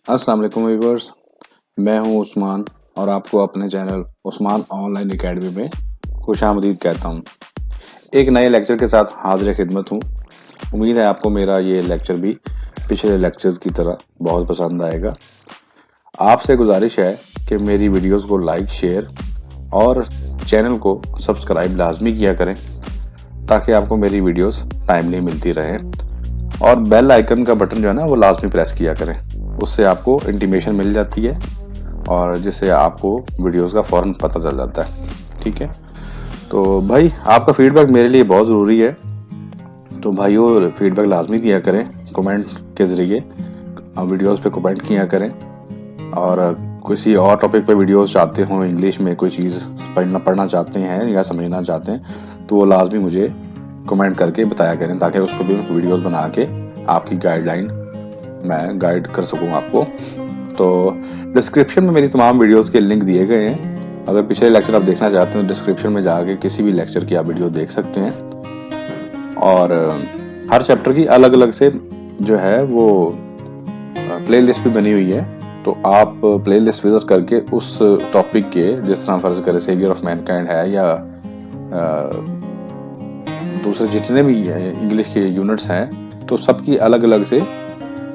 अस्सलाम वालेकुम व्यूअर्स, मैं हूं उस्मान और आपको अपने चैनल उस्मान ऑनलाइन एकेडमी में खुशामदीद कहता हूं। एक नए लेक्चर के साथ हाजिर खिदमत हूं। उम्मीद है आपको मेरा ये लेक्चर भी पिछले लेक्चर्स की तरह बहुत पसंद आएगा। आपसे गुजारिश है कि मेरी वीडियोस को लाइक, शेयर और चैनल को सब्सक्राइब लाजमी किया करें ताकि आपको मेरी वीडियोस टाइमली मिलती रहें, और बेल आइकन का बटन जो है ना वो लाजमी प्रेस किया करें। उससे आपको इंटीमेशन मिल जाती है और जिससे आपको वीडियोस का फ़ौरन पता चल जाता है। ठीक है, तो भाई आपका फीडबैक मेरे लिए बहुत ज़रूरी है, तो भाइयों फीडबैक लाजमी दिया करें कमेंट के ज़रिए। वीडियोस पे कमेंट किया करें, और किसी और टॉपिक पे वीडियोस चाहते हो, इंग्लिश में कोई चीज़ पढ़ना चाहते हैं या समझना चाहते हैं, तो वो लाजमी मुझे कमेंट करके बताया करें ताकि उस पर भी वीडियोस बना के आपकी गाइडलाइन मैं गाइड कर सकूं आपको। तो डिस्क्रिप्शन में मेरी तमाम वीडियोस के लिंक दिए गए हैं। अगर पिछले लेक्चर आप देखना चाहते हैं तो डिस्क्रिप्शन में जाके किसी भी लेक्चर की आप वीडियो देख सकते हैं, और हर चैप्टर की अलग अलग से जो है वो प्लेलिस्ट भी बनी हुई है। तो आप प्लेलिस्ट विजिट करके उस टॉपिक के, जिस तरह फर्ज करें सेवियर ऑफ मैनकाइंड है या दूसरे जितने भी इंग्लिश के यूनिट्स हैं, तो सबकी अलग अलग से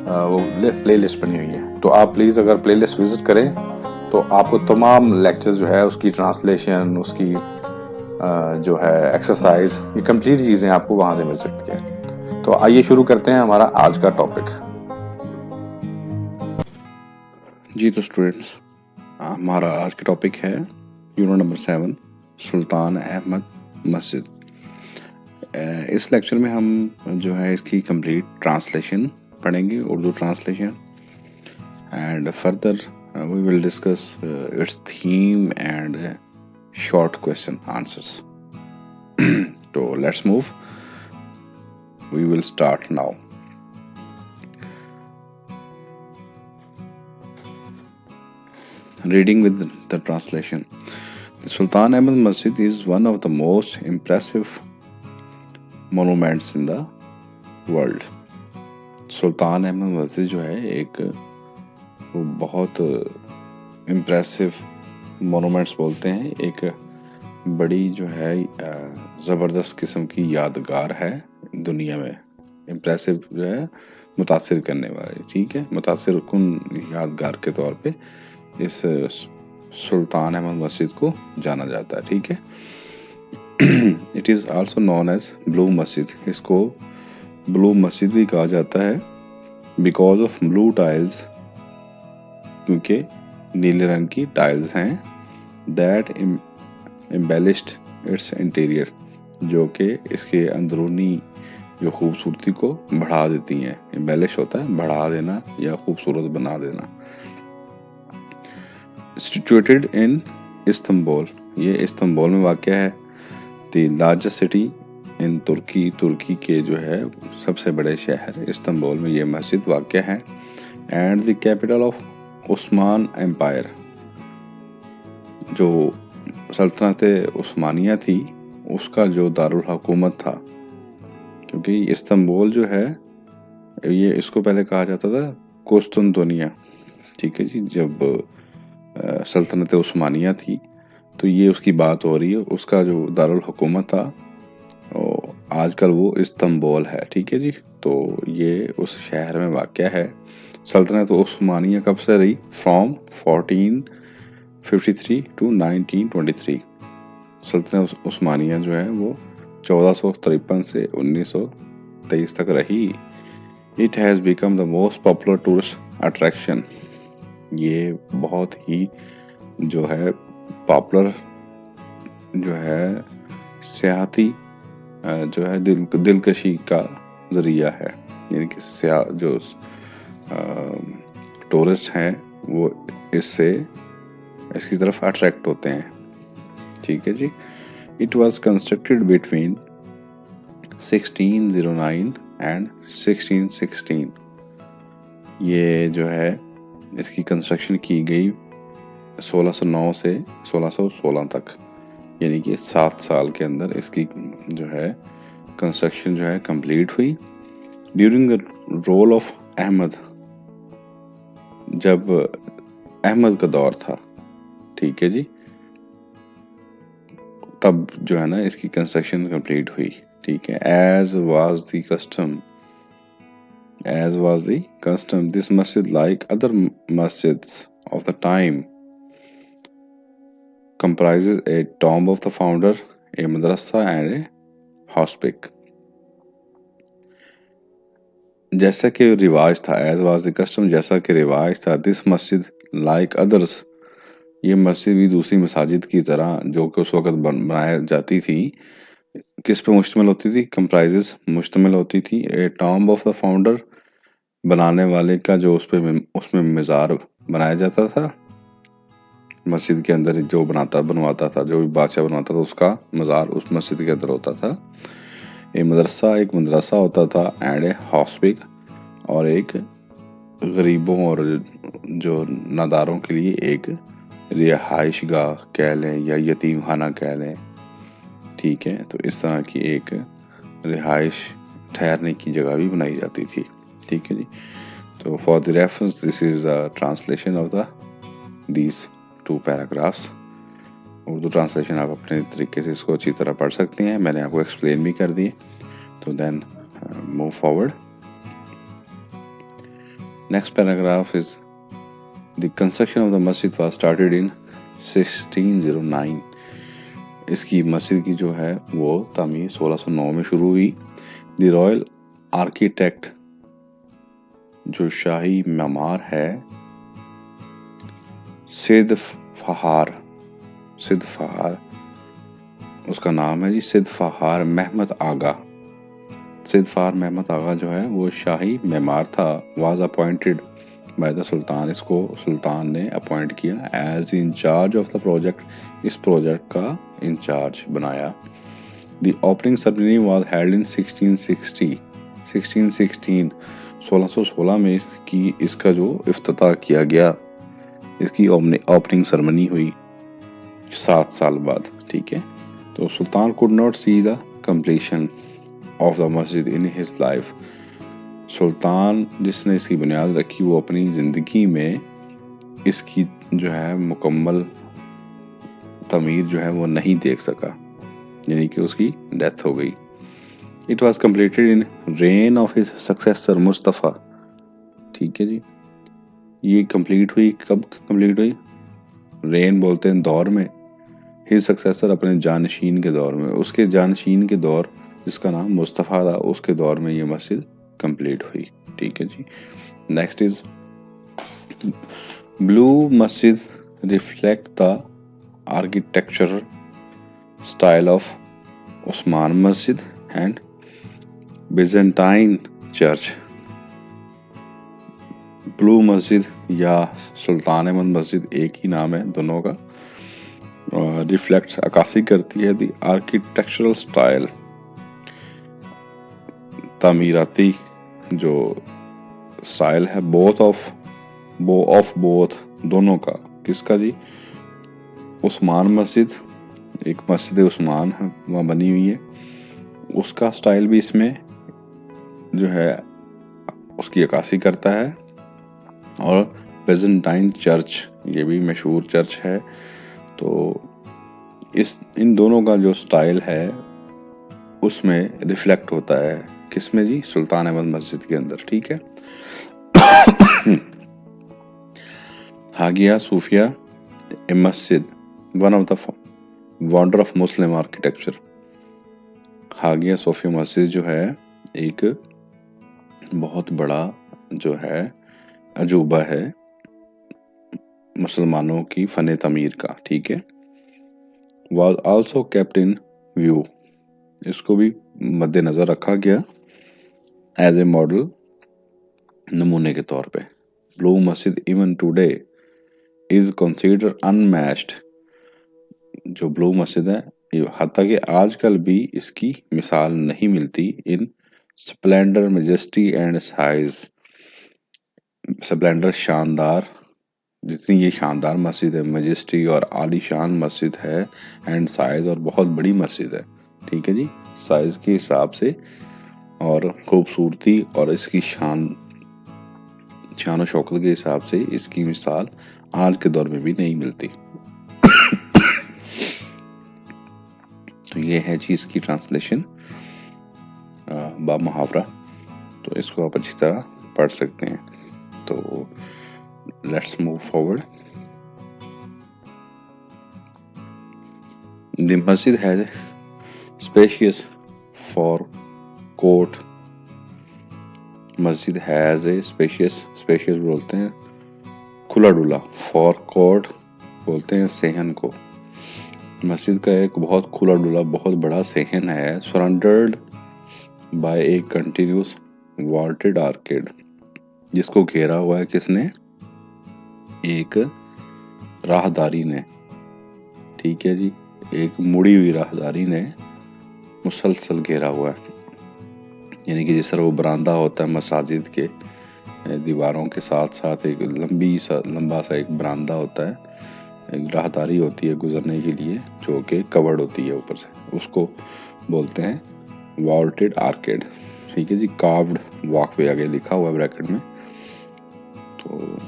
वो प्लेलिस्ट बनी हुई है। तो आप प्लीज़ अगर प्लेलिस्ट विजिट करें तो आपको तमाम लेक्चर्स जो है उसकी ट्रांसलेशन, उसकी जो है एक्सरसाइज, ये कंप्लीट चीज़ें आपको वहाँ से मिल सकती है। तो आइए शुरू करते हैं हमारा आज का टॉपिक। जी तो स्टूडेंट्स, हमारा आज का टॉपिक है यूनिट नंबर 7, सुल्तान अहमद मस्जिद। इस लेक्चर में हम जो है इसकी कंप्लीट ट्रांसलेशन पढ़ेंगे, Urdu translation, and further we will discuss its theme and short question answers. So let's move. We will start now. Reading with the translation. The Sultan Ahmed Masjid is one of the most impressive monuments in the world. Sultan Ahmed मस्जिद जो है एक बहुत impressive monuments बोलते हैं, एक बड़ी जो है ज़बरदस्त किस्म की यादगार है दुनिया में। इम्प्रेसिव जो है मुतासिर करने वाली, ठीक है, मुतासिर कुन यादगार के तौर पे इस सुल्तान अहमद मस्जिद को जाना जाता है, ठीक है। It is also known as blue मस्जिद, इसको ब्लू मस्जिद भी कहा जाता है बिकॉज ऑफ ब्लू टाइल्स, क्योंकि नीले रंग की टाइल्स हैं, दैट एम्बेलिश्ड इट्स इंटीरियर, जो कि इसके अंदरूनी जो खूबसूरती को बढ़ा देती हैं। एम्बेलिश होता है बढ़ा देना या खूबसूरत बना देना। सिचुएटेड इन इस्तांबुल, ये इस्तांबुल में वाक़या है। द लार्जेस्ट सिटी इन तुर्की, तुर्की के जो है सबसे बड़े शहर इस्तांबुल में ये मस्जिद वाक़या है। And the capital of Usman empire, जो सल्तनत उस्मानिया थी उसका जो दारुल हुकूमत था, क्योंकि इस्तांबुल जो है ये इसको पहले कहा जाता था कुस्तुनतुनिया, ठीक है जी। जब सल्तनत उस्मानिया थी तो ये उसकी बात हो रही है, उसका जो दारुल हुकूमत था आजकल वो इस्तांबुल है, ठीक है जी। तो ये उस शहर में वाक़या है। सल्तनत उस्मानिया कब से रही? From 1453 to 1923। सल्तनत उस्मानिया जो है वो 1453 से 1923 तक रही। It has become the most popular tourist attraction, ये बहुत ही जो है पॉपुलर जो है सियाहती जो है दिलकशी का ज़रिया है, यानी कि जो टूरिस्ट हैं वो इसकी तरफ अट्रैक्ट होते हैं, ठीक है जी। It was constructed between 1609 and 1616, ये जो है इसकी कंस्ट्रक्शन की गई 1609 से 1616 तक, यानी कि 7 साल के अंदर इसकी जो है कंस्ट्रक्शन जो है कंप्लीट हुई। During the rule of Ahmad जब अहमद का दौर था, ठीक है जी, तब जो है ना इसकी कंस्ट्रक्शन कंप्लीट हुई, ठीक है। As was the custom this masjid like other masjids of the time comprises a tomb of the founder, a madrasa and a hospice. जैसा कि रिवाज था, एज वाज द कस्टम, जैसा कि रिवाज था, दिस मस्जिद लाइक अदर्स, ये मस्जिद भी दूसरी मसाजिद की तरह जो कि उस वक्त बनाई जाती थी, किस पे मुश्तमिल होती थी, कंप्राइजेस मुश्तमिल होती थी ए टॉम्ब ऑफ द फाउंडर, बनाने वाले का जो उसमें मज़ार बनाया जाता था, मस्जिद के अंदर जो बनवाता था, जो भी बादशाह बनवाता था उसका मज़ार उस मस्जिद के अंदर होता था। एक मदरसा होता था एंड ए हॉस्पिस, और एक गरीबों और जो नादारों के लिए एक रिहाइश गाह कह लें या यतीम खाना कह लें, ठीक है। तो इस तरह की एक रिहाइश ठहरने की जगह भी बनाई जाती थी, ठीक है जी। तो for the reference this is a translation of the these 2 paragraphs. Urdu translation आप अपने तरीके से इसको अच्छी तरह पढ़ सकते हैं, मैंने आपको एक्सप्लेन भी कर दिए। तो then move forward. Next paragraph is the construction of the मस्जिद वाज स्टार्टेड इन 1609। इसकी मस्जिद की जो है वो तामीर 1609 में शुरू हुई। द रॉयल आर्किटेक्ट, जो शाही मेमार है, सिद्ध फहार, उसका नाम है जी सिद्ध फहार महमद आगा। सिद्ध फहार महमद आगा जो है वो शाही मेमार था। Was appointed by the sultan, इसको सुल्तान ने अपॉइंट किया as in-charge of the project, इस प्रोजेक्ट का इंचार्ज बनाया। The opening ceremony was held in 1616 में इसका जो इफ्तिताह किया गया, इसकी ओपनिंग सेरेमनी हुई 7 साल बाद, ठीक है। तो sultan could not see the completion of the masjid in his life. सुल्तान जिसने इसकी बुनियाद रखी वो अपनी जिंदगी में इसकी जो है मुकम्मल तमीर जो है वो नहीं देख सका, यानी कि उसकी डेथ हो गई। It was completed in rain of his successor Mustafa, ठीक है जी। ये कंप्लीट हुई, कब कंप्लीट हुई? रेन बोलते हैं दौर में, हिज सक्सेसर अपने जानशीन के दौर में, उसके जानशीन के दौर जिसका नाम मुस्तफ़ा था, उसके दौर में ये मस्जिद कंप्लीट हुई, ठीक है जी। नेक्स्ट इज ब्लू मस्जिद reflect the architectural style of Usman मस्जिद एंड बिजेंटाइन चर्च। ब्लू मस्जिद या सुल्तान अहमद मस्जिद एक ही नाम है दोनों का, रिफ्लेक्ट्स अक्कासी करती है द आर्किटेक्चरल स्टाइल, तामीराती जो स्टाइल है, बोथ दोनों का। किसका जी? उस्मान मस्जिद, एक मस्जिद उस्मान है वहाँ बनी हुई है, उसका स्टाइल भी इसमें जो है उसकी अक्कासी करता है। और बेजेंटाइन चर्च, ये भी मशहूर चर्च है। तो इन दोनों का जो स्टाइल है उसमें रिफ्लेक्ट होता है, किसमें जी? सुल्तान अहमद मस्जिद के अंदर, ठीक है। Hagia Sophia a masjid, one of the wonder of Muslim architecture. Hagia Sophia मस्जिद जो है एक बहुत बड़ा जो है अजूबा है मुसलमानों की फन तमीर का, ठीक है। was also kept in view, इसको भी मद्देनजर रखा गया एज ए मॉडल, नमूने के तौर पे। ब्लू मस्जिद even today is consider unmatched, जो ब्लू मस्जिद है हत्ता कि आजकल भी इसकी मिसाल नहीं मिलती in splendour, majesty and size. Splendour शानदार, जितनी ये शानदार मस्जिद है, मेजेस्टी और आलीशान मस्जिद है, एंड साइज और बहुत बड़ी मस्जिद है, ठीक है जी, साइज के हिसाब से और खूबसूरती और इसकी शान शौकत के हिसाब से इसकी मिसाल आज के दौर में भी नहीं मिलती। तो ये है जी इसकी ट्रांसलेशन बा मुहावरा। तो इसको आप अच्छी तरह पढ़ सकते हैं। तो लेट्स मूव फॉरवर्ड। द मस्जिद हैज स्पेशियस फॉर कोर्ट। मस्जिद हैज ए स्पेशियस बोलते हैं खुला डुला, फॉर कोर्ट बोलते हैं सेहन को। मस्जिद का एक बहुत खुला डुला बहुत बड़ा सेहन है। Surrounded by a continuous vaulted arcade, जिसको घेरा हुआ है किसने? एक राहदारी ने। ठीक है जी, एक मुड़ी हुई राहदारी ने मुसलसल घेरा हुआ है। यानी कि जिस तरह वो बरामदा होता है मसाजिद के दीवारों के साथ साथ एक लंबा सा एक बरामदा होता है, एक राहदारी होती है गुजरने के लिए जो कि कवर्ड होती है ऊपर से, उसको बोलते हैं वॉल्टेड आर्केड। ठीक है जी, कार्व्ड वॉकवे आगे लिखा हुआ है ब्रैकेट में। तो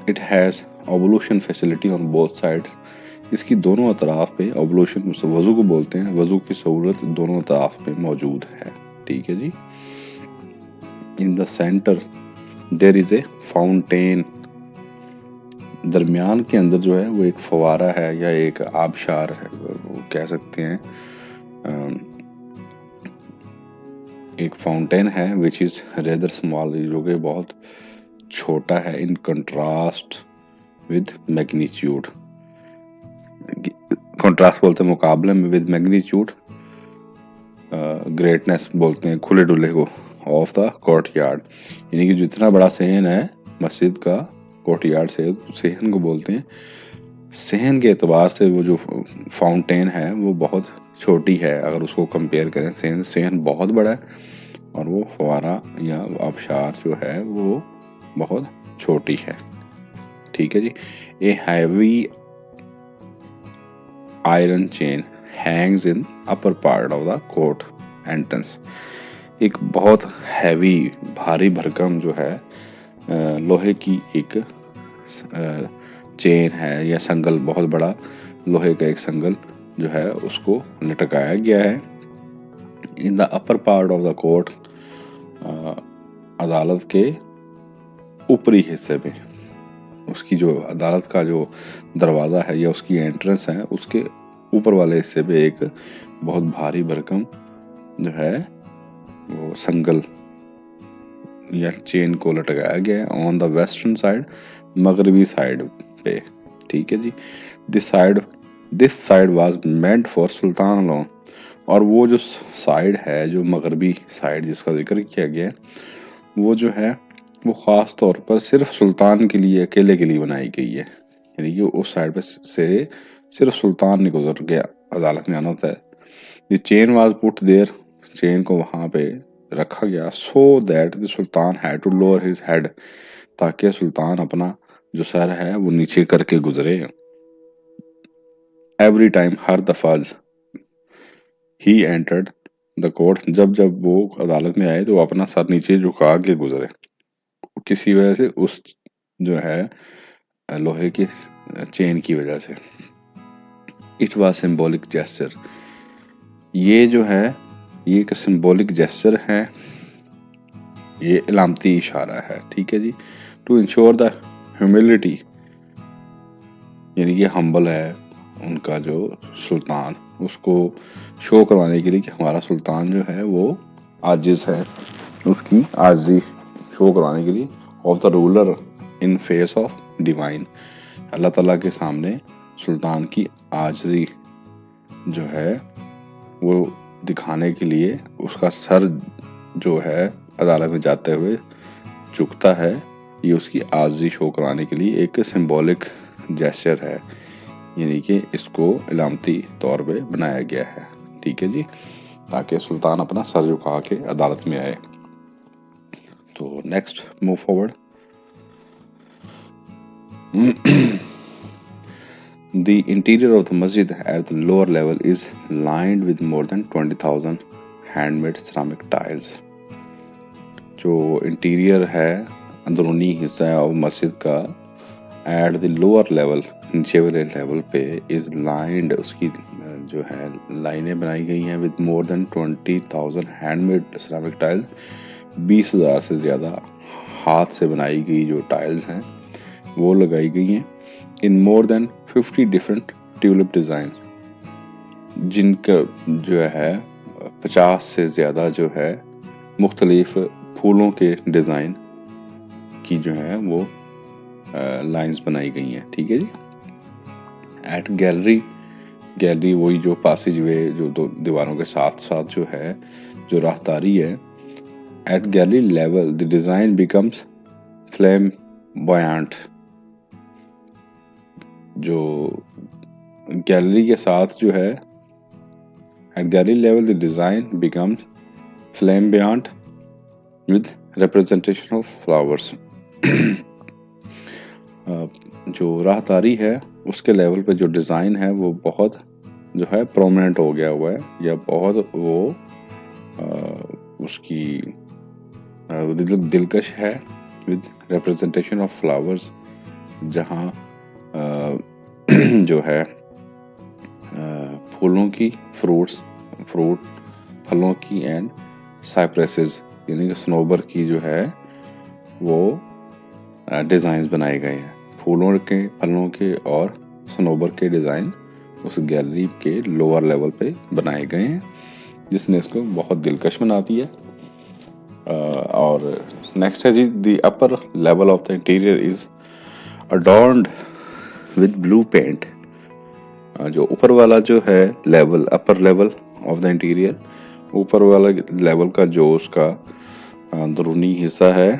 it has ovulation facility on both sides. इसकी दोनों अतराफ पे ओवल्यूशन वजू को बोलते हैं, वजू की सहूलत दोनों अतराफ पे मौजूद है। ठीक है जी। In the centre there is a fountain. दरमियान के अंदर जो है वो एक फवारा है या एक आबशार है, वो कह सकते हैं एक फाउंटेन है विच इज रेदर स्मॉल, जो कि बहुत छोटा है in contrast with magnitude. Contrast बोलते हैं मुकाबले में, विद मैग्नीट्यूड ग्रेटनेस बोलते हैं खुले डुले को, ऑफ द कोर्टयार्ड। यानी कि जितना बड़ा सहन है मस्जिद का, कोर्टयार्ड से सहन को बोलते हैं। सहन के एतबार से वो जो फाउंटेन है वो बहुत छोटी है, अगर उसको कंपेयर करें सहन बहुत बड़ा है और वो फवारा या आबशार जो है वो बहुत छोटी है। ठीक है जी। A heavy iron chain hangs in upper part of the court entrance. एक बहुत हैवी भारी भरकम जो है लोहे की एक चेन है या संगल, बहुत बड़ा लोहे का एक संगल जो है उसको लटकाया गया है in the upper part of the court, अदालत के ऊपरी हिस्से में। उसकी जो अदालत का जो दरवाज़ा है या उसकी एंट्रेंस है उसके ऊपर वाले हिस्से पे एक बहुत भारी भरकम जो है वो संगल या चेन को लटकाया गया है ऑन द वेस्टर्न साइड, मगरबी साइड पे। ठीक है जी। This side was meant for sultan alone. और वो जो साइड है, जो मगरबी साइड जिसका जिक्र किया गया है, वो जो है वो ख़ास तौर पर सिर्फ सुल्तान के लिए, अकेले के लिए बनाई गई है। यानी कि उस साइड पर से सिर्फ सुल्तान नहीं गुजर गया, अदालत में आना होता है। The chain was put there, chain को वहाँ पे रखा गया, so that the sultan had to lower his head, ताकि सुल्तान अपना जो सर है वो नीचे करके गुजरे। एवरी टाइम, हर दफा ही एंटर्ड द कोर्ट, जब जब वो अदालत में आए तो वो अपना सर नीचे झुका के गुजरे। किसी वजह से उस जो है लोहे की चेन की वजह से। It was symbolic gesture. ये जो है ये एक सिम्बॉलिक जेस्चर है, ये इलामती इशारा है। ठीक है जी। टू इंश्योर द ह्यूमिलिटी, यानी कि हम्बल है उनका जो सुल्तान, उसको शो करवाने के लिए कि हमारा सुल्तान जो है वो आजिज है, उसकी आजिज़ी शो करवाने के लिए। Of the ruler in face of divine, अल्लाह ताला के सामने सुल्तान की आजिज़ी जो है वो दिखाने के लिए उसका सर जो है अदालत में जाते हुए झुकता है। ये उसकी आजिज़ी शो कराने के लिए एक सिंबॉलिक जेस्चर है, यानी कि इसको इलामती तौर पे बनाया गया है। ठीक है जी, ताकि सुल्तान अपना सर झुका के अदालत में आए। तो next move forward. The interior of the masjid at the lower level is lined with more than 20,000 handmade ceramic tiles. जो इंटीरियर है अंदरूनी हिस्सा है और मस्जिद का एट द लोअर लेवल, नीचे वाले लेवल पे इज लाइंड, उसकी जो है लाइनें बनाई गई हैं with more than 20,000 handmade ceramic tiles, 20,000 से ज़्यादा हाथ से बनाई गई जो टाइल्स हैं वो लगाई गई हैं in more than 50 different tulip design, जिनका जो है 50 से ज़्यादा जो है मुख्तलिफ फूलों के डिज़ाइन की जो है वो लाइंस बनाई गई हैं। ठीक है जी। एट गैलरी, गैलरी वही जो पासेज वे जो दो दीवारों के साथ साथ जो है जो राहदारी है, at gallery level the design becomes flamboyant, जो गैलरी के साथ जो है at gallery level the design becomes flamboyant with representation of flowers. जो राहदारी है उसके लेवल पे जो डिज़ाइन है वो बहुत जो है प्रोमिनेंट हो गया हुआ है, या बहुत वो उसकी दिलकश है विद रिप्रेजेंटेशन ऑफ फ्लावर्स, जहाँ जो है फूलों की फ्रूट फलों की एंड साइप्रेसेस यानी कि सनोबर की जो है वो डिज़ाइंस बनाए गए हैं। फूलों के, फलों के और सनोबर के डिज़ाइन उस गैलरी के लोअर लेवल पे बनाए गए हैं, जिसने इसको बहुत दिलकश बना दिया। और नेक्स्ट है जी, the upper level of the interior is adorned with blue paint. जो ऊपर वाला जो है level, upper level of the interior, ऊपर वाला लेवल का जो उसका अंदरूनी हिस्सा है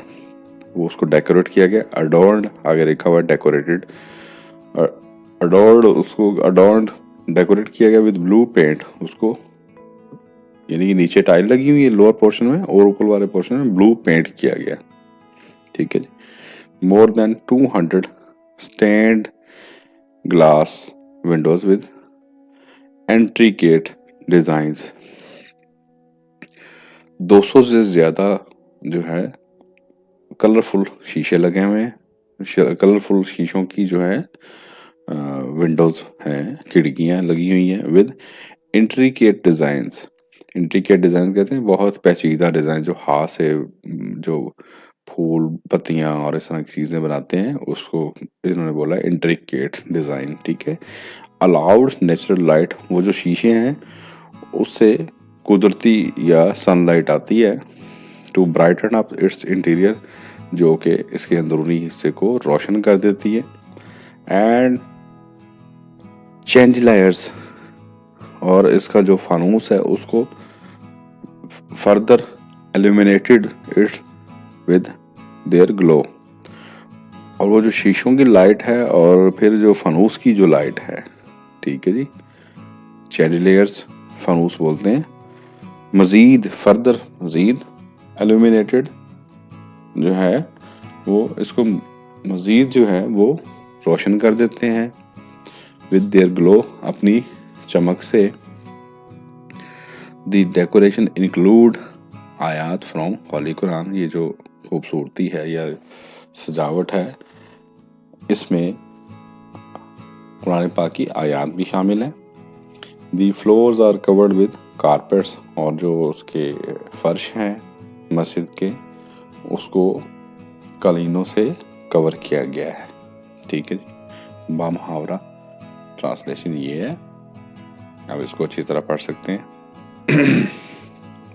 वो उसको डेकोरेट किया गया। अडॉर्न्ड आगे लिखा हुआ है डेकोरेटेड, अडॉर्ड उसको अडॉर्न्ड डेकोरेट किया गया विद ब्लू पेंट, उसको यानी कि नीचे टाइल लगी हुई है लोअर पोर्शन में और ऊपर वाले पोर्शन में ब्लू पेंट किया गया। ठीक है जी। More than 200 stained glass windows with intricate designs, 200 से ज्यादा जो है कलरफुल शीशे लगे हुए हैं, कलरफुल शीशों की जो है विंडोज हैं, खिड़कियां लगी हुई हैं with intricate designs. Intricate design कहते हैं बहुत पेचीदा डिजाइन, जो हाथ से जो फूल पत्तियां और इस तरह की चीजें बनाते हैं उसको इन्होंने बोला इंट्रिकेट डिजाइन। ठीक है। अलाउड नेचुरल लाइट, वो जो शीशे हैं उससे कुदरती या सनलाइट आती है to brighten up its interior, जो कि इसके अंदरूनी हिस्से को रोशन कर देती है। एंड चैंडलायर्स, और इसका जो फानूस है उसको further illuminated it with their glow, और वो जो शीशों की लाइट है और फिर जो फानूस की जो लाइट है, ठीक है जी, चैंडलियर्स फानूस बोलते हैं, मजीद फर्दर मजीद एल्यूमिनेटेड जो है वो इसको मजीद जो है वो रोशन कर देते हैं विद देयर ग्लो, अपनी चमक से। द डेकोरेशन इंक्लूड आयात फ्रॉम होली कुरान, ये जो खूबसूरती है या सजावट है इसमें कुरान पाक की आयात भी शामिल है। The floors are covered with carpets, और जो उसके फर्श हैं मस्जिद के उसको कालीनों से कवर किया गया है। ठीक है जी। बामुहावरा ट्रांसलेशन ये है, अब इसको अच्छी तरह पढ़ सकते हैं।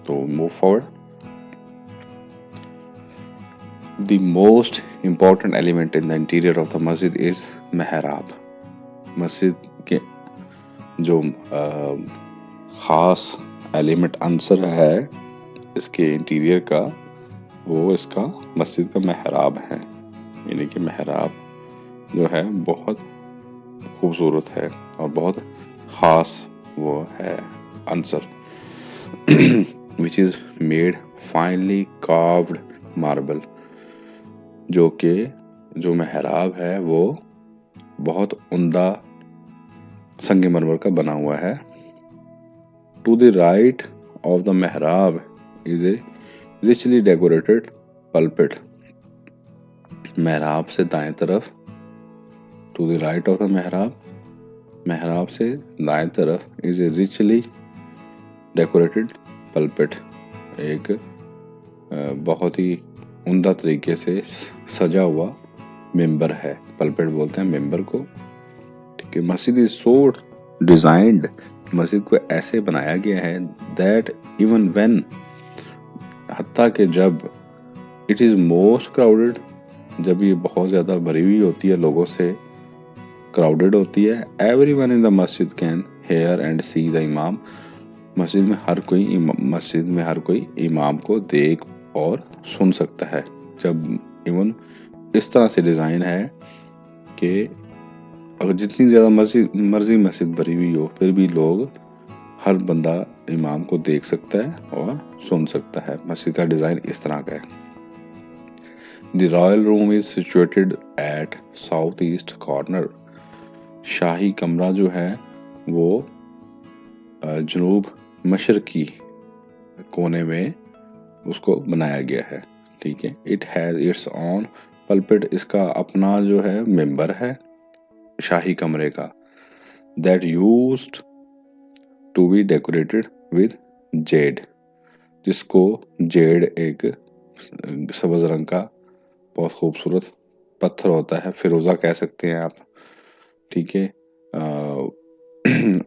तो move forward. The most important element in the interior of the मस्जिद इज मेहराब। मस्जिद के जो खास एलिमेंट अंसर है इसके इंटीरियर का, वो इसका मस्जिद का मेहराब है, यानी कि मेहराब जो है बहुत खूबसूरत है और बहुत खास वो है Ansar. Which is made finally carved marble, जो कि जो मेहराब है वो बहुत उम्दा संगमरमर का बना हुआ है। To the right of the mehrab is a richly decorated pulpit, महराब से दाएं तरफ, to the right of the mehrab, महराब से दाएं तरफ is a richly decorated pulpit, एक बहुत ही उम्दा तरीके से सजा हुआ मेंबर है। पल्पिट बोलते हैं मेंबर को, ठीक है। मस्जिद इज सो डिजाइंड, मस्जिद को ऐसे बनाया गया है दैट इवन व्हेन, हत्ता कि जब, इट इज मोस्ट क्राउडेड, जब ये बहुत ज्यादा भरी हुई होती है, लोगों से क्राउडेड होती है, एवरीवन इन द मस्जिद can hear and see the इमाम, मस्जिद में हर कोई इमाम को देख और सुन सकता है। जब इवन इस तरह से डिजाइन है कि अगर जितनी ज्यादा मर्जी मस्जिद भरी हुई हो, फिर भी लोग, हर बंदा इमाम को देख सकता है और सुन सकता है। मस्जिद का डिजाइन इस तरह का है। The royal room is situated at south east corner, शाही कमरा जो है वो जनूब मशरकी कोने में उसको बनाया गया है, ठीक है। It has its own pulpit, इसका अपना जो है मेंबर है शाही कमरे का, that used to be decorated with jade, जिसको जेड एक सब्ज रंग का बहुत खूबसूरत पत्थर होता है, फिरोजा कह सकते हैं आप, ठीक है,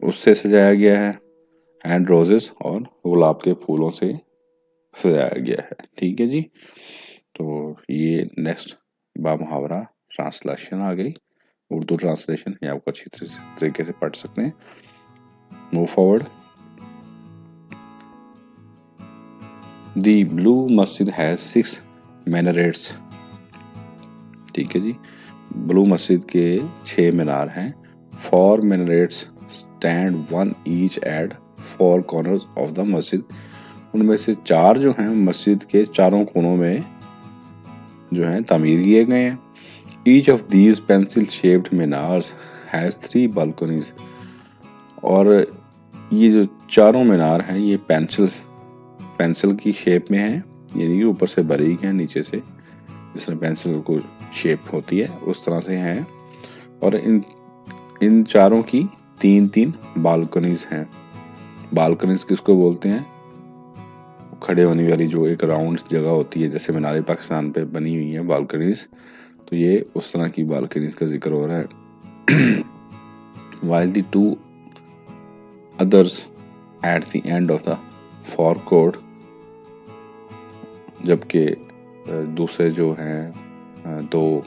उससे सजाया गया है, एंड रोजेस, और गुलाब के फूलों से सजाया गया है, ठीक है जी। तो ये नेक्स्ट बामुहावरा ट्रांसलेशन आ गई, उर्दू ट्रांसलेशन, ये आपको अच्छी तरीके से पढ़ सकते हैं। Move forward. The blue masjid has 6 minarettes, ठीक है जी। ब्लू मस्जिद के 6 मीनार हैं। 4 minarets stand one each eight 4 corners of the मस्जिद, उनमें से 4 जो हैं मस्जिद के चारों कोनों में जो हैं तामीर किए गए हैं। Each of these pencil shaped minars has 3 balconies, और ये जो चारों मीनार हैं ये पेंसिल की शेप में है, यानी कि ऊपर से बारीक है, नीचे से जिस तरह पेंसिल को शेप होती है उस तरह से हैं। और इन चारों की 3-3 बालकनीज हैं। बालकनीज किसको बोलते हैं? खड़े होने वाली जो एक राउंड जगह होती है, जैसे मीनार पाकिस्तान पे बनी हुई है बालकनीज, तो ये उस तरह की बालकनीज का जिक्र हो रहा है। While the 2 others at the end of the forecourt, जबकि दूसरे जो हैं 2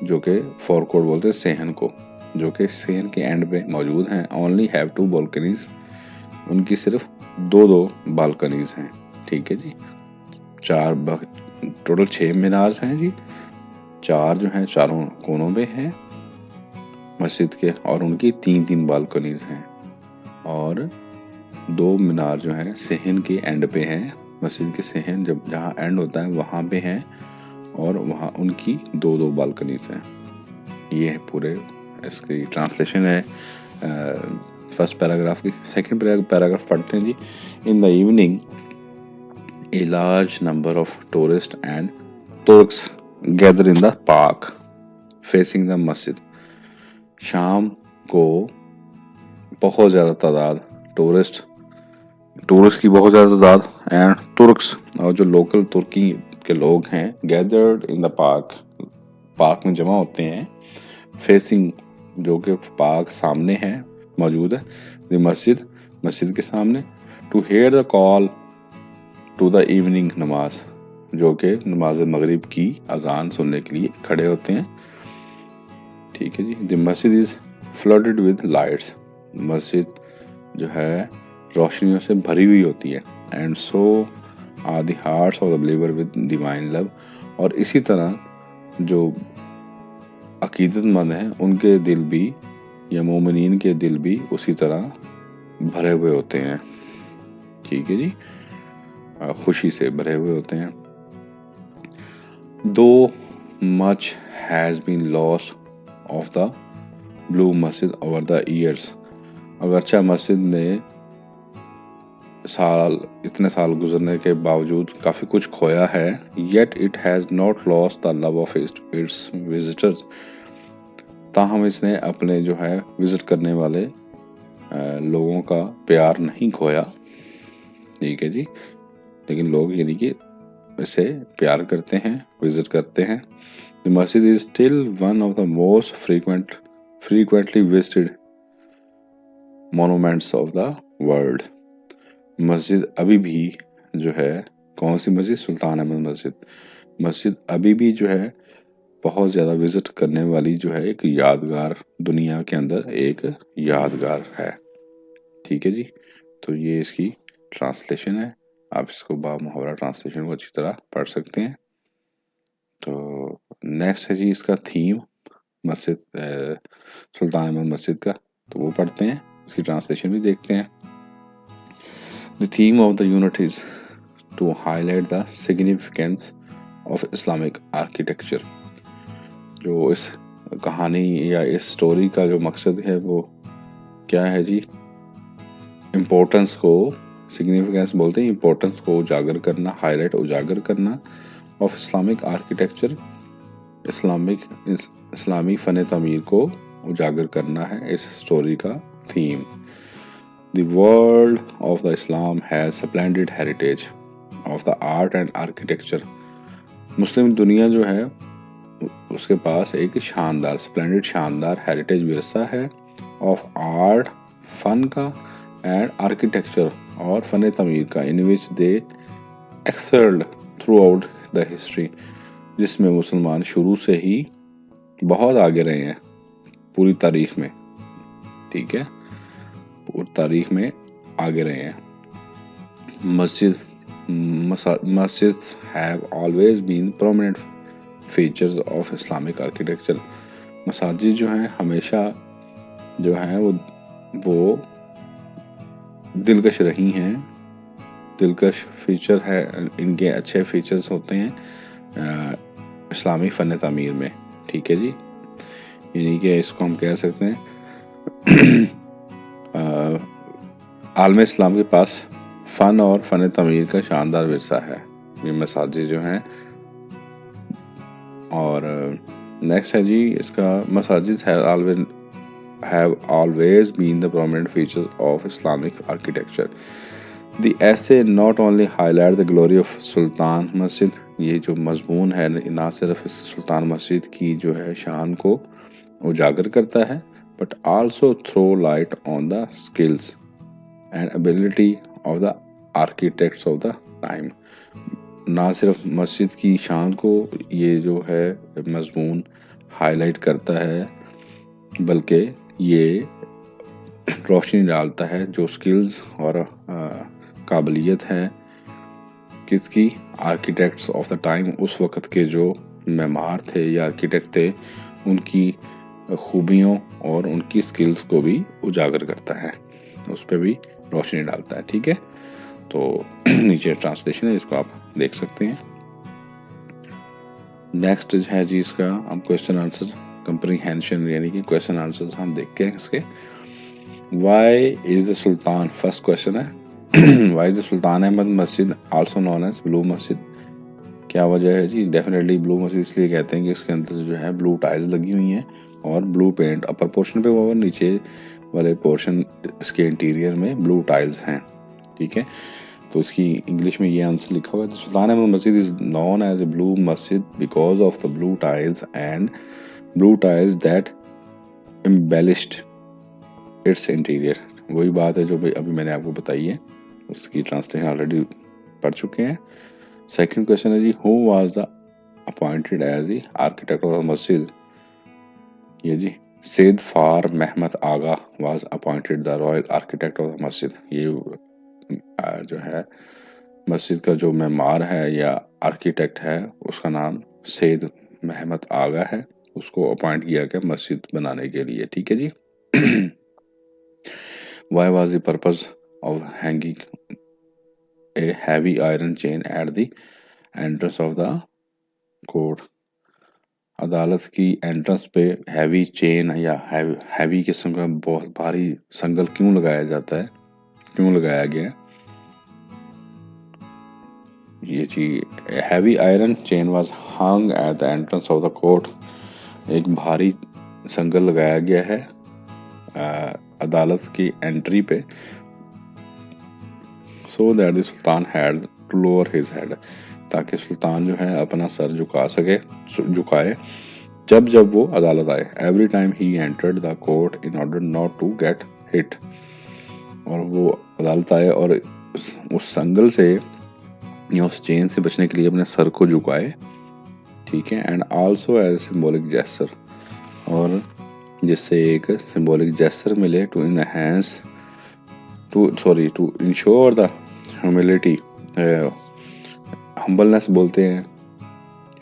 जो कि फोरकोर्ट बोलते हैं सेहन को, जो कि सेहन के एंड पे मौजूद हैं, ओनली हैव 2 balconies, उनकी सिर्फ 2 बालकनीज हैं, ठीक है जी। टोटल 6 मीनार हैं जी, 4 जो हैं चारों कोनों पे हैं मस्जिद के, और उनकी 3-3 बालकनीज हैं, और 2 मीनार जो हैं सेहन के एंड पे हैं, मस्जिद के सेहन जहाँ एंड होता है वहाँ पे हैं, और वहाँ उनकी 2 बालकनीज हैं। ये है पूरे इसकी ट्रांसलेशन है फर्स्ट पैराग्राफ की। सेकंड पैराग्राफ पढ़ते हैं जी। In the evening a large number of tourist and Turks gather in the park facing the masjid, शाम को बहुत ज़्यादा तादाद टूरिस्ट की बहुत ज़्यादा तादाद एंड तुर्क्स, और जो लोकल तुर्की के लोग हैं, गैदर्ड इन द पार्क में जमा होते हैं, फेसिंग जो कि पार्क सामने है मौजूद है, द मस्जिद के सामने, to hear the call to the evening नमाज, जो कि नमाज मगरिब की अजान सुनने के लिए खड़े होते हैं, ठीक है जी। द मस्जिद इज फ्लडेड विद लाइट्स, मस्जिद जो है रोशनियों से भरी हुई होती है, and so are the hearts of the believer with divine love, और इसी तरह जो अकीदतमंद हैं उनके दिल भी, या मोमिनीन के दिल भी उसी तरह भरे हुए होते हैं, ठीक है जी, खुशी से भरे हुए होते हैं। Though much has been lost of the blue मस्जिद ओवर द ईयर्स, अगरचा मस्जिद ने इतने साल गुजरने के बावजूद काफ़ी कुछ खोया है, yet it has not lost the love of its visitors. ताहम इसने अपने जो है विजिट करने वाले लोगों का प्यार नहीं खोया, ठीक है जी। लेकिन लोग यानी कि इसे प्यार करते हैं, विजिट करते हैं। द मस्जिद is still one of the most frequently visited monuments of the world. मस्जिद अभी भी जो है, कौन सी मस्जिद? सुल्तान अहमद मस्जिद। मस्जिद अभी भी जो है बहुत ज़्यादा विजिट करने वाली जो है एक यादगार, दुनिया के अंदर एक यादगार है, ठीक है जी। तो ये इसकी ट्रांसलेशन है, आप इसको बामुहावरा ट्रांसलेशन को अच्छी तरह पढ़ सकते हैं। तो नेक्स्ट है जी इसका थीम, मस्जिद सुल्तान अहमद मस्जिद का, तो वो पढ़ते हैं, इसकी ट्रांसलेशन भी देखते हैं। The theme of the unit is to highlight the significance of Islamic architecture. जो इस कहानी या इस स्टोरी का जो मकसद है वो क्या है जी? इम्पोर्टेंस को, सिग्निफिकेंस बोलते हैं, इम्पोर्टेंस को उजागर करना, हाईलाइट उजागर करना ऑफ इस्लामिक आर्किटेक्चर, इस्लामी फ़न तामीर को उजागर करना है इस स्टोरी का theme. The world of the Islam has splendid heritage of the art and architecture. Muslim दुनिया जो है उसके पास एक शानदार, स्प्लेंडेड शानदार हेरिटेज विरसा है ऑफ आर्ट, फन का, एंड आर्किटेक्चर और फन तमीर का, in which they excelled throughout the history, जिसमें मुसलमान शुरू से ही बहुत आगे रहे हैं पूरी तारीख में, ठीक है, पूरी तारीख में आगे रहे हैं। Masjid have always been prominent features of Islamic architecture. मसाजिद जो हैं हमेशा जो है वो दिलकश रही हैं, दिलकश फीचर है, इनके अच्छे फीचर्स होते हैं इस्लामी फ़न तामीर में, ठीक है जी। यानी कि इसको हम कह सकते हैं आलम इस्लाम के पास फ़न और फ़न तामीर का शानदार विरसा है ये मसाजिद जो हैं। और नेक्स्ट है जी इसका, मसाजिद have always been the prominent features of Islamic architecture. The essay not only highlight the glory of सुल्तान मस्जिद, ये जो मजमून है ना सिर्फ इस सुल्तान मस्जिद की जो है शान को उजागर करता है, but also throw light on the skills and ability of the architects of the time. ना सिर्फ मस्जिद की शान को ये जो है मजमून हाईलाइट करता है, बल्कि ये रोशनी डालता है जो स्किल्स और काबिलियत है किसकी? आर्किटेक्ट्स ऑफ द टाइम, उस वक़्त के जो मेमार थे या आर्किटेक्ट थे, उनकी खूबियों और उनकी स्किल्स को भी उजागर करता है, उस पर भी रोशनी डालता है, ठीक है। तो नीचे ट्रांसलेशन है, इसको आप देख सकते हैं। नेक्स्ट है जी इसका हम क्वेश्चन आंसर कंप्रीहेंशन, यानी कि क्वेश्चन आंसर हम देखते हैं इसके। Why is the sultan, first question है why is the sultan Ahmed masjid also known as blue मस्जिद। क्या वजह है जी? डेफिनेटली ब्लू मस्जिद इसलिए कहते हैं कि उसके अंदर जो है ब्लू टाइल्स लगी हुई हैं और ब्लू पेंट अपर पोर्शन पे हुआ और नीचे वाले पोर्शन इसके इंटीरियर में ब्लू टाइल्स हैं, ठीक है। तो इसकी इंग्लिश में ये आंसर लिखा हुआ है, sultan Ahmed masjid is known as a blue masjid because of the blue tiles and blue tiles that embellished its interior. वही बात है जो अभी मैंने आपको बताई है, उसकी ट्रांसलेशन ऑलरेडी पढ़ चुके हैं। सेकंड क्वेश्चन है जी, who was the appointed as the architect of the masjid. ये जी Sedefkar Mehmed Agha was appointed the royal architect of the masjid. ये जो है मस्जिद का जो मेमार है या आर्किटेक्ट है उसका नाम सैयद महमद आगा है, उसको अपॉइंट किया गया मस्जिद बनाने के लिए, ठीक है जी। Why was the purpose of hanging a heavy iron chain at the entrance of the court? अदालत की एंट्रेंस पे हैवी चेन या हैवी किस्म का बहुत भारी संगल क्यों लगाया जाता है, क्यों लगाया गया? ये चीज heavy iron chain was hung at the entrance of the court. एक भारी संगल लगाया गया है अदालत की एंट्री पे। So that the sultan had to lower his head, ताकि सुल्तान जो है अपना सर झुकाए जब जब वो अदालत आए। Every time he entered the court in order not to get hit, और वो अदालत आए और उस संगल से या उस चेन से बचने के लिए अपने सर को झुकाए, ठीक है। And also as symbolic gesture, और जिससे एक सिंबॉलिक जेस्चर मिले to enhance to ensure the humility, humbleness बोलते हैं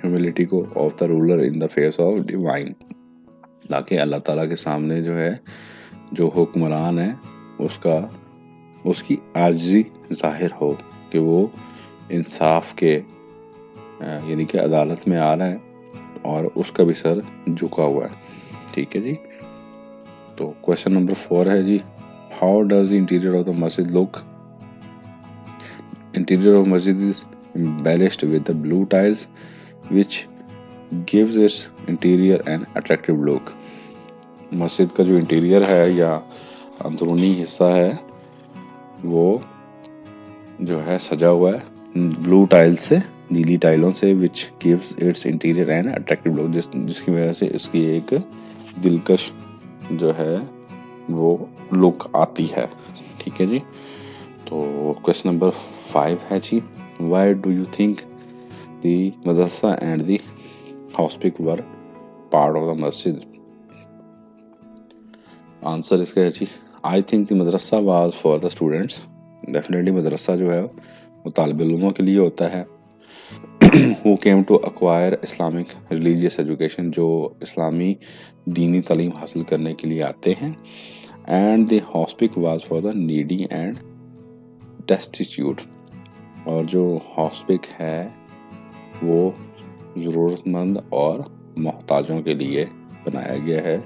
ह्यूमिलिटी को, of the ruler in the face of divine, ताकि अल्लाह ताला के सामने जो है जो हुक्मरान है उसकी आजिज़ी जाहिर हो कि वो इंसाफ के यानी कि अदालत में आ रहा है और उसका भी सर झुका हुआ है, ठीक है जी। तो क्वेश्चन नंबर 4 है जी, how does the interior of the masjid look? Interior of masjid is embellished with the blue tiles which gives its interior an attractive look। मस्जिद का जो इंटीरियर है या अंदरूनी हिस्सा है वो जो है सजा हुआ है ब्लू टाइल्स से, नीली टाइलों से, which gives its interior an attractive look, जिसकी वजह से इसकी एक दिलकश जो है वो लुक आती है, ठीक है जी। तो क्वेश्चन नंबर 5 है जी, why do you think the madrasa and the hospice were part of the masjid? Answer इसका है जी, I think the madrasa was for the students. Definitely मदरसा जो है वो तालिब इल्मों के लिए होता है। Who came to acquire Islamic religious education, जो इस्लामी दीनी तालीम हासिल करने के लिए आते हैं। And the hospice was for the needy and destitute, और जो हॉस्पिक है वो ज़रूरतमंद और मोहताजों के लिए बनाया गया है,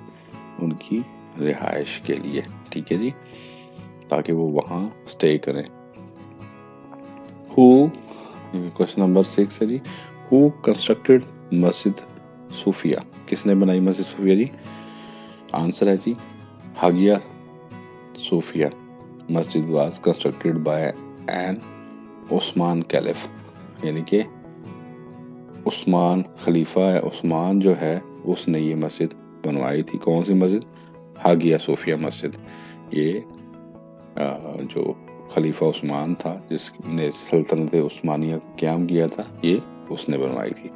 उनकी रिहाइश के लिए, ठीक है जी, ताकि वो वहाँ स्टे करें। क्वेश्चन नंबर 6 है जी, हु कंस्ट्रक्टेड मस्जिद सूफिया? किसने बनाई मस्जिद सूफिया जी? आंसर है जी, हागिया सूफिया। मस्जिद was constructed by an Usman caliph, यानी कि उस्मान खलीफा है, उस्मान जो है उसने ये मस्जिद बनवाई थी। कौन सी मस्जिद? हागिया सूफिया मस्जिद। ये जो खलीफा उस्मान था जिसने सल्तनत उस्मानिया का क़याम किया था, ये उसने बनवाई थी।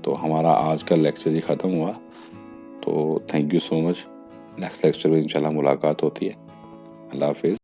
तो हमारा आज का लेक्चर ही ख़त्म हुआ। तो thank you so much. Next lecture में इंशाल्लाह मुलाकात होती है। अल्लाह हाफिज़।